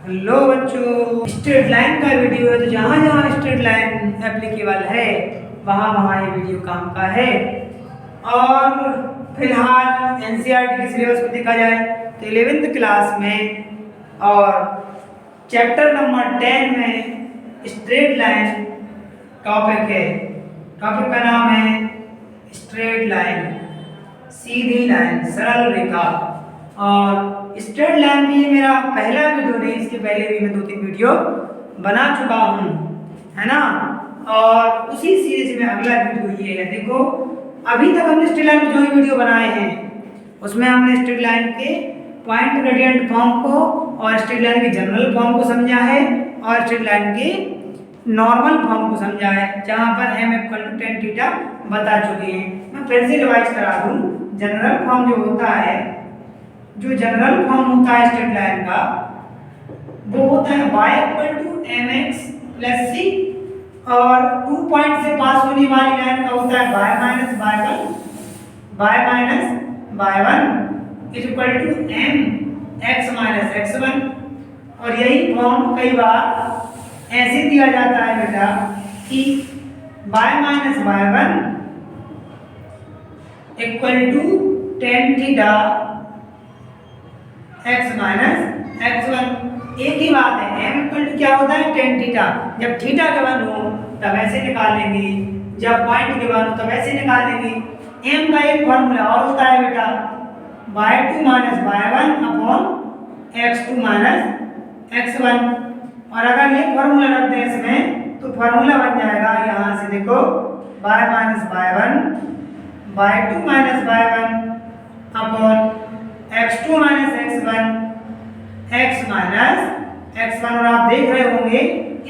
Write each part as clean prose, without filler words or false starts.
Hello बच्चों, straight line का video है। तो जहाँ जहाँ स्ट्रेट लाइन एप्लीकेबल है वहाँ वहाँ ये वीडियो काम का है। और फिलहाल एनसीईआरटी के सिलेबस को देखा जाए तो 11th क्लास में और चैप्टर नंबर 10 में स्ट्रेट लाइन टॉपिक है। टॉपिक का नाम है स्ट्रेट लाइन, सीधी लाइन, सरल रेखा। और स्ट्रेट लाइन भी ये मेरा पहला वीडियो नहीं, इसके पहले भी मैं 2-3 वीडियो बना चुका हूँ, है ना। और उसी सीरीज में अगला वीडियो ये है। देखो, अभी तक हमने स्ट्रेट लाइन में जो भी वीडियो बनाए हैं उसमें हमने स्ट्रेट लाइन के पॉइंट ग्रेडियंट फॉर्म को और स्ट्रेट लाइन के जनरल फॉर्म को समझा है और स्ट्रेट लाइन के नॉर्मल फॉर्म को समझा है, जहाँ पर m=tan थीटा बता चुके हैं। मैं फिर से रिवाइज करा दूँ। जनरल फॉर्म जो होता है, जो जनरल फॉर्म होता है स्ट्रेट लाइन का, वो होता है y=mx + c, और 2 पॉइंट से पास होने वाली लाइन का होता है y - y1 y - y1 = mx - x1। और यही फॉर्म कई बार ऐसे दिया जाता है बेटा कि y - y1 = tan theta x - x1। एक ही बात है, m क्या होता है tan थीटा। जब थीटा के वन हो तब ऐसे निकालेंगे, जब पॉइंट के वन हो तब ऐसे निकालेंगे। m का एक फॉर्मूला और होता है बेटा y2 - y1 x2 - x1। और अगर ये फॉर्मूला रख दें इसमें तो फॉर्मूला बन जाएगा, यहाँ से देखो, y - y1 y2 - y1 x2 - x1 x - x1। और आप देख रहे होंगे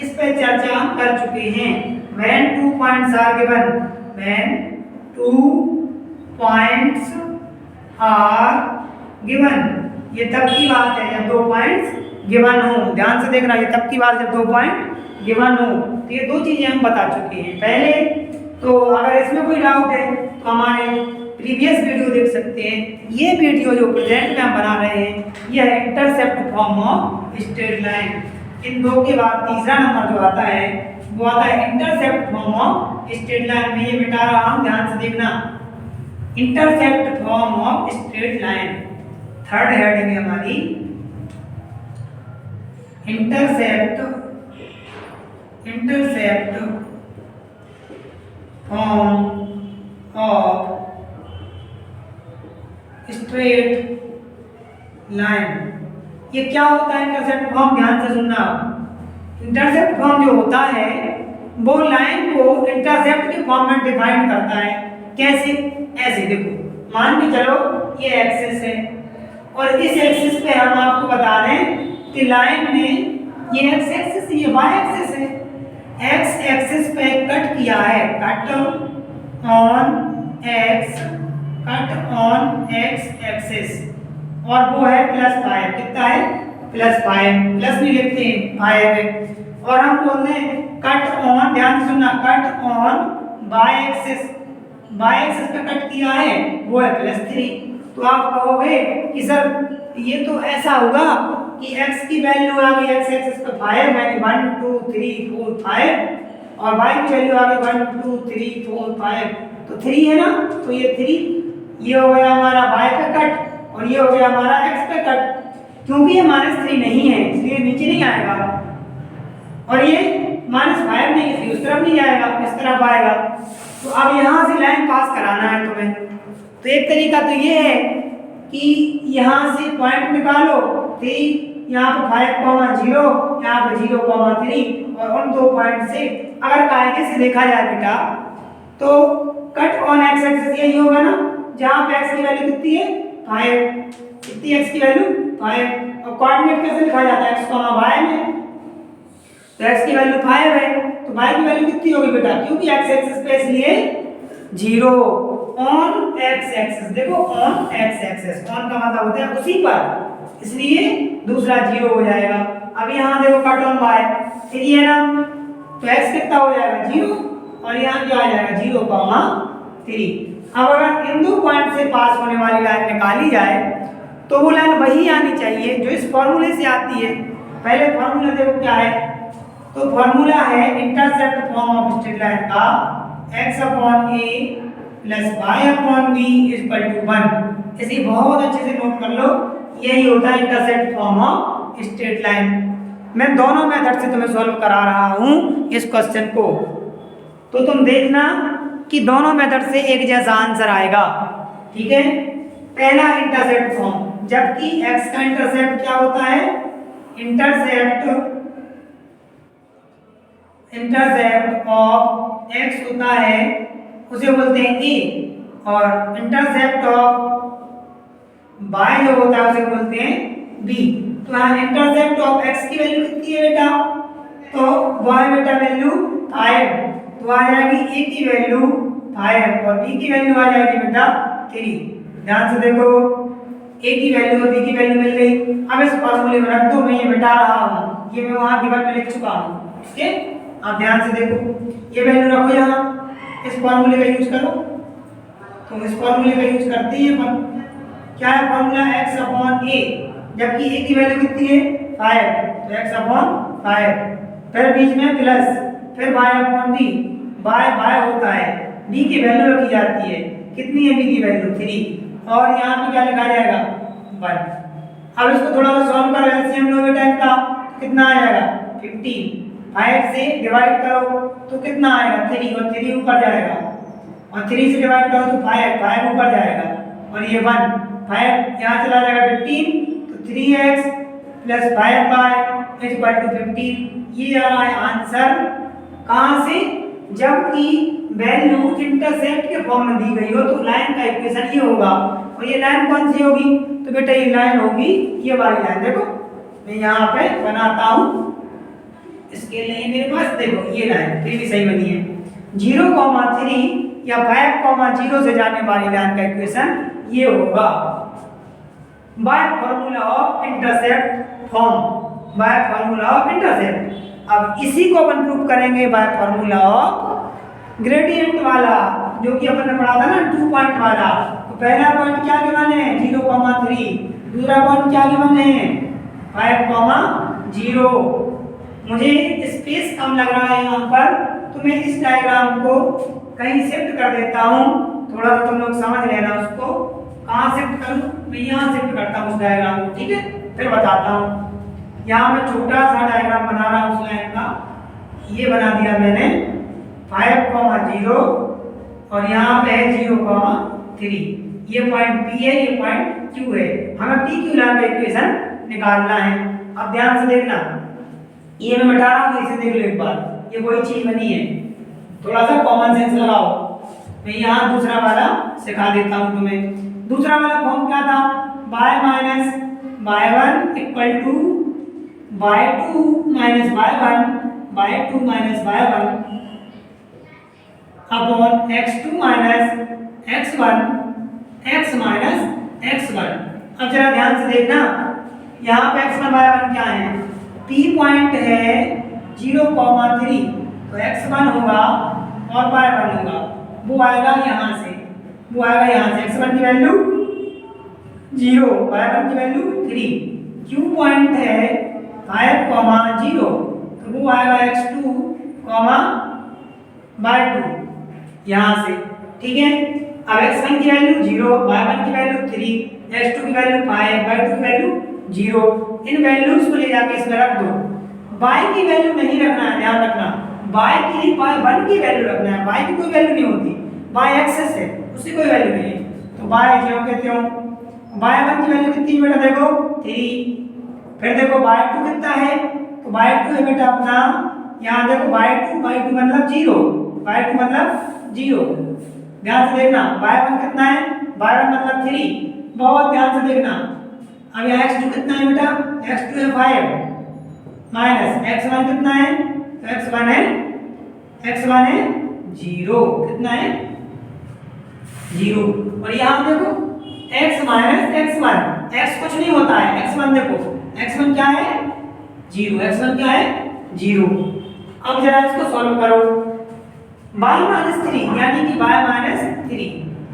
इस पे चर्चा हम कर चुके हैं। when 2 points are given, ये तब की बात है जब 2 पॉइंट्स गिवन हो। ध्यान से देखना, ये तब की बात जब 2 पॉइंट गिवन हो। तो ये दो चीजें हम बता चुके हैं पहले। तो अगर इसमें कोई डाउट है तो हमारे प्रीवियस वीडियो देख सकते हैं। ये वीडियो जो प्रेजेंट में हम बना रहे हैं यह है intercept form of straight line. इन दो के बाद तीसरा नंबर जो आता है वो आता है intercept form of straight line. में ये बिठा रहा हूं, ध्यान से देखना, intercept form of straight line. Third heading है हमारी intercept form of straight line. ये क्या होता है इंटरसेप्ट फॉर्म? ध्यान से सुनना। इंटरसेप्ट फॉर्म जो होता है वो लाइन को इंटरसेप्ट के फॉर्म में डिफाइन करता है। कैसे? ऐसे देखो, मान के चलो ये एक्सिस है और इस एक्सिस पे हम आपको बता दें कि लाइन में ये एक्स एक्सिस, ये वाई एक्सिस है। एक्स एक्सिस पे कट किया है, कट ऑन एक्स एक्सिस, और वो है +5। कितना है? +5। प्लस नहीं लिखते हैं, 5 है। और हम बोलते हैं कट ऑन, ध्यान से सुनना, कट ऑन वाई एक्सिस पे कट किया है, वो है +3। तो आप कहोगे कि सर ये तो ऐसा होगा कि x की वैल्यू आ गई x एक्सिस पे 5, यानी 1 2 3 4 5, और y की वैल्यू आ गई 1 2 3 4 5, तो 3 है ना। तो ये 3, ये हो गया हमारा y पे कट और ये हो गया हमारा x पे कट। क्योंकि ये -3 नहीं है इसलिए नीचे नहीं आएगा, और ये -5 नहीं इसलिए उस तरफ नहीं जाएगा, इस तरफ आएगा। तो अब यहाँ से लाइन पास कराना है तुम्हें। तो एक तरीका तो ये है कि यहाँ से पॉइंट निकालो 3, यहाँ पे 5,0, यहाँ पे 0,3, और उन दो पॉइंट से अगर कायदे से देखा जाए बेटा तो कट ऑन एक्स एक्सिस यही होगा ना, जहाँ पे एक्स की वैल्यू कितनी है? 5। कितनी एक्स की वैल्यू? 5। और कोऑर्डिनेट कैसे लिखा जाता है? x, y में। तो x की वैल्यू 5 है तो y की वैल्यू कितनी होगी बेटा? क्योंकि x एक्सिस पे इसलिए 0 ऑन x एक्सिस। देखो, ऑन x एक्सिस, ऑन का मतलब होता है उसी पर, इसलिए दूसरा 0 हो जाएगा। अब यहाँ देखो कट ऑन y 3 है ना, तो x कितना हो जाएगा? 0, और यहाँ क्या आ जाएगा? 0,3। अब अगर इन दो पॉइंट से पास होने वाली लाइन निकाली जाए तो वो लाइन वही आनी चाहिए जो इस फॉर्मूले से आती है। पहले फॉर्मूला देखो क्या है। तो फॉर्मूला है intercept form of straight line का x upon a plus y upon b equal to 1। इसे बहुत अच्छे से नोट कर लो, यही होता है intercept form of straight line. मैं दोनों मेथड से तुम्हें सॉल्व करा रहा हूं इस क्वेश्चन को, तो तुम देखना कि दोनों मेथड से एक जैसा आंसर आएगा, ठीक है। पहला इंटरसेप्ट फॉर्म, जबकि x का इंटरसेप्ट क्या होता है, इंटरसेप्ट ऑफ x होता है उसे बोलते हैं a, और इंटरसेप्ट ऑफ y जो होता है उसे बोलते हैं b। तो यहाँ इंटरसेप्ट ऑफ x की वैल्यू कितनी है बेटा, तो y बेटा वैल्यू 5, तो आ जाएगी a की वैल्यू 5 और b की वैल्यू आ जाएगी बेटा 3। ध्यान से देखो, a की वैल्यू और b की वैल्यू मिल गई। अब इस फॉर्मूले में रख दो, मैं ये मिटा रहा हूँ, ये मैं वहाँ गिवन में लिख चुका हूँ, ठीक है। आप ध्यान से देखो, ये वैल्यू रखो यहाँ, इस फॉर्मूले का यूज करो। तो इस फॉर्मूले का यूज करते हैं अपन, क्या है फॉर्मूला, x अपॉन a, जबकि a की वैल्यू कितनी है 5, तो x अपॉन 5, फिर बीच में प्लस, फिर y अपॉन b, y होता है, b की वैल्यू रखी जाती है, कितनी है b की वैल्यू 3, और यहाँ पे क्या लिखा जाएगा 1। अब इसको थोड़ा सा सॉल्व करो, एलसीएम लो बेटा इनका, कितना आ जाएगा 15, 5 से डिवाइड करो तो कितना आएगा 3, और 3 ऊपर जाएगा, और 3 से डिवाइड करो तो 5 ऊपर जाएगा, और ये 1, 5 यहाँ चला जाएगा 15, तो 3x plus 5y equal to 15। ये आ रहा है आंसर कहाँ से, जबकि वैल्यू इंटरसेप्ट के फॉर्म में दी गई हो तो लाइन का इक्वेशन ये होगा, और ये लाइन कौन सी होगी, तो बेटा ये लाइन होगी ये वाली लाइन। देखो मैं यहाँ पे बनाता हूँ, इसके लिए मेरे पास देखो ये लाइन फिर भी सही बनी है, 0,3 या 5,0 से जाने वाली लाइन का इक्वेशन ये होगा by formula of intercept form, by formula of intercept. अब इसी को अपन प्रूव करेंगे बाय फॉर्मूला ऑफ ग्रेडियंट वाला, जो कि अपन ने पढ़ा था ना 2 पॉइंट वाला। तो पहला पॉइंट क्या गिवन है 0,3, दूसरा पॉइंट क्या गिवन है 5,0। मुझे स्पेस कम लग रहा है यहाँ पर, तो मैं इस डायग्राम को कहीं शिफ्ट कर देता हूँ, थोड़ा सा तुम लोग समझ लेना उसको। कहाँ शिफ्ट करूँ, मैं यहाँ शिफ्ट करता हूँ उस डायग्राम को, ठीक है, फिर बताता हूँ। यहाँ मैं छोटा सा डायग्राम बना रहा हूँ उस लाइन का, ये बना दिया मैंने 5,0, और यहाँ पे है 0,3, ये पॉइंट P है, ये पॉइंट Q है। हमें PQ लाइन का इक्वेशन निकालना है। अब ध्यान से देखना, ये मैं मिटा रहा हूँ, इसे देख लो एक बार, ये कोई चीज बनी है, थोड़ा सा कॉमन सेंस लगाओ। मैं यहाँ दूसरा वाला सिखा देता हूँ तुम्हें। दूसरा वाला फॉर्म क्या था, y minus y1 equal to y2 minus y1, y2 minus y1 upon x2 minus x1, x minus x1। अब जरा ध्यान से देखना, यहाँ पे x1 y1 क्या है, P पॉइंट है 0,3, तो x1 होगा और y1 होगा, वो आएगा यहाँ से, वो आएगा यहाँ से, x1 की वैल्यू 0, y1 की वैल्यू 3, Q पॉइंट है 5,0, तो वो आएगा x2, y2 यहाँ से, ठीक है। अब x1 की वैल्यू 0, y1 की वैल्यू 3, x2 की वैल्यू 5, y2 की वैल्यू 0। इन वैल्यूज को ले जाके इसमें रख दो। y की वैल्यू नहीं रखना है, ध्यान रखना, y की y1 की वैल्यू रखना है, y की कोई वैल्यू नहीं होती, y एक्सेस है, उसकी कोई वैल्यू नहीं है, तो y जो कहते हो। y1 की वैल्यू कितनी है बेटा, देखो 3, फिर देखो y2 कितना है, तो y2 है बेटा अपना, यहाँ देखो y2 मतलब 0, y2 मतलब 0। ध्यान से देखना, y1 कितना है, y1 मतलब 3, बहुत ध्यान से देखना। अब यहाँ x2 कितना है बेटा, x2 है 5 माइनस x1 कितना है, तो x1 है 0, कितना है 0। और यहाँ देखो x माइनस x1, x कुछ नहीं होता है, x1 देखो, x1 क्या है 0, x1 क्या है 0। अब जरा इसको सॉल्व करो, y माइनस 3 यानी कि y minus 3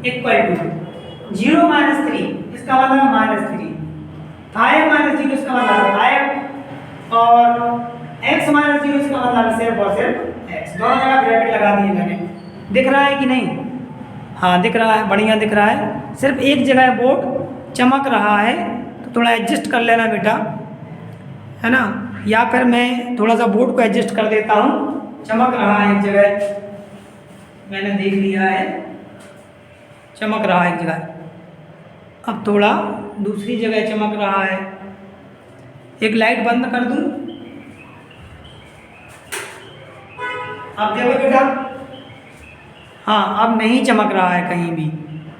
equal to 0 minus 3, इसका मतलब माइनस 3, 5 माइनस 0 इसका मतलब 5, और मतलब सिर्फ और सिर्फ x, दोनों जगह ब्रैकेट लगा दिए मैंने। दिख रहा है कि नहीं? हाँ दिख रहा है, बढ़िया दिख रहा है। सिर्फ एक जगह बोर्ड चमक रहा है तो थोड़ा एडजस्ट कर लेना बेटा, है ना, या फिर मैं थोड़ा सा बोर्ड को एडजस्ट कर देता हूँ। चमक रहा है एक जगह, मैंने देख लिया है, चमक रहा है एक जगह। अब थोड़ा दूसरी जगह चमक रहा है। एक लाइट बंद कर दूं, अब देखो बेटा, हाँ अब नहीं चमक रहा है कहीं भी,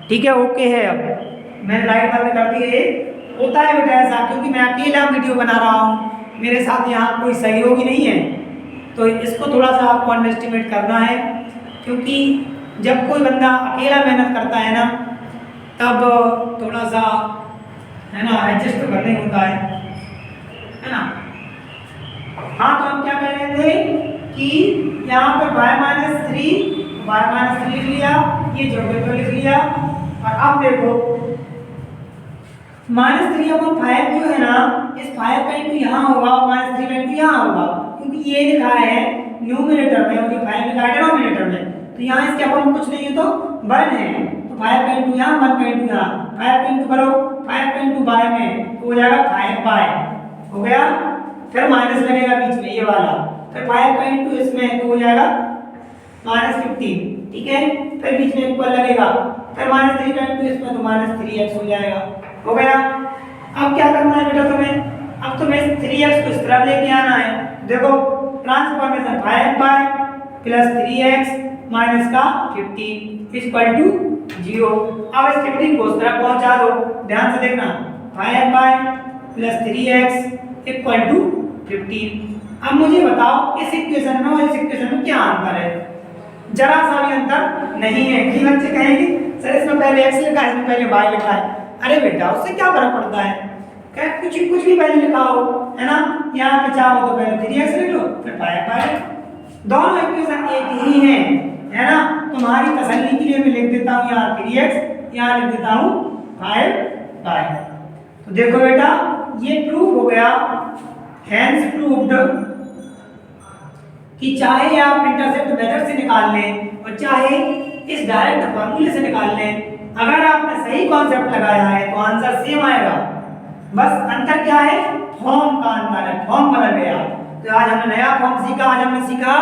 ठीक है, ओके है। अब मैंने लाइट बंद कर दी है। होता है बेटा ऐसा, क्योंकि मैं अकेला वीडियो बना रहा हूँ, मेरे साथ यहाँ कोई सहयोगी नहीं है, तो इसको थोड़ा सा आपको अंडरएस्टिमेट करना है। क्योंकि जब कोई बंदा अकेला मेहनत करता है ना, तब थोड़ा सा, है ना, एडजस्ट तो करना ही होता है ना। हाँ तो हम क्या कह रहे थे कि यहाँ पर y-3 लिख लिया, ये जोड़ के लिख लिया। और अब देखो -3/5 जो है ना, इस 5 का इंटू यहाँ होगा और -3 का इंटू यहाँ होगा, क्योंकि ये लिखा है न्यूमरेटर में और ये 5 लिखा है डिनोमिनेटर में, तो यहाँ इसके अपन कुछ नहीं है तो 1 है, तो 5 का इंटू यहाँ, 1 का इंटू यहाँ, 5 का इंटू करो, 5 का इंटू y में तो हो जाएगा 5y, हो गया। फिर माइनस लगेगा बीच में ये वाला, फिर 5 का इंटू इसमें तो हो जाएगा -15, ठीक है। फिर बीच में इक्वल लगेगा, फिर -3 का इंटू इसमें तो -3x हो जाएगा, हो गया। अब क्या करना है बेटा तुम्हें, अब तुम्हें 3x को इस तरफ लेके आना है। देखो transformation 5y plus 3x minus का 15 इक्वल टू 0। अब इस 15 को उस तरफ पहुंचा दो, ध्यान से देखना, 5y plus 3x equal to 15। अब मुझे बताओ इस इक्वेशन में और इस इक्वेशन में क्या अंतर है? जरा सा भी अंतर नहीं है। कई बच्चे कहेंगे सर इसमें पहले x लिखा है, इसमें पहले y लिखा है। अरे बेटा उससे क्या फर्क पड़ता है, क्या कुछ भी पहले लिखा हो, है ना। यहाँ पे चाहो तो पहले 3x लिख लो, फिर 5y, दोनों इक्वेशन एक ही है ना। तुम्हारी तसल्ली के लिए मैं लिख देता हूँ यहाँ 3x, यहाँ लिख देता हूँ 5y। तो देखो बेटा ये प्रूफ हो गया, हैंस प्रूव्ड, कि चाहे आप इंटरसेप्ट मेथड से निकाल लें और चाहे इस डायरेक्ट फॉर्मूले से निकाल लें, अगर आपने सही कॉन्सेप्ट लगाया है तो आंसर सेम आएगा। बस अंतर क्या है, फॉर्म का अंतर है, फॉर्म बदल गया। तो आज हमने नया फॉर्म सीखा, आज हमने सीखा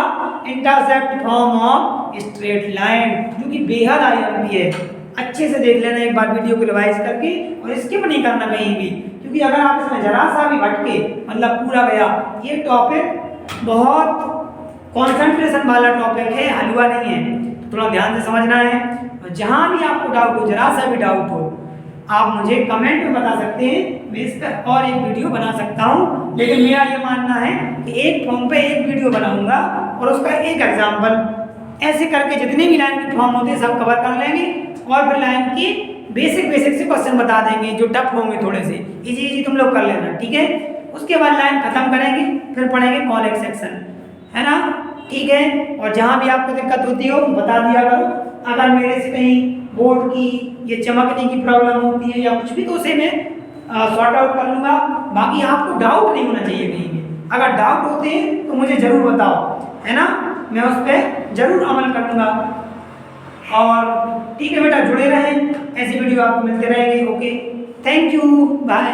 intercept form of straight line, जो कि बेहद आईएमपी है। अच्छे से देख लेना एक बार वीडियो को रिवाइज करके, और स्किप नहीं करना कहीं भी, क्योंकि अगर आप इसमें जरा सा भी भटके मतलब पूरा गया। ये टॉपिक बहुत कंसंट्रेशन वाला टॉपिक है, हलवा नहीं है, थोड़ा ध्यान से समझना है। और जहाँ भी आपको डाउट हो, जरा सा भी डाउट हो, आप मुझे कमेंट में बता सकते हैं, मैं इस पर और एक वीडियो बना सकता हूँ। लेकिन मेरा ये मानना है कि एक फॉर्म पे एक वीडियो बनाऊंगा और उसका एक एग्जाम्पल, ऐसे करके जितने भी लाइन के फॉर्म होते हैं सब कवर कर लेंगे, और फिर लाइन की बेसिक से क्वेश्चन बता देंगे जो टफ होंगे, थोड़े से इजी तुम लोग कर लेना, ठीक है। उसके बाद लाइन खत्म करेंगे, फिर पढ़ेंगे कॉन्वेक्स सेक्शन, है ना, ठीक है। और जहाँ भी आपको दिक्कत होती हो बता दिया करो, अगर मेरे से कहीं बोर्ड की ये चमकने की प्रॉब्लम होती है या कुछ भी, तो उसे मैं सॉर्ट आउट कर लूँगा। बाकी आपको डाउट नहीं होना चाहिए कहीं भी, अगर डाउट होते हैं तो मुझे ज़रूर बताओ, है ना, मैं उस पर ज़रूर अमल कर लूँगा। और ठीक है बेटा, जुड़े रहें, ऐसी वीडियो आपको मिलते रहेंगे। Okay, thank you, bye.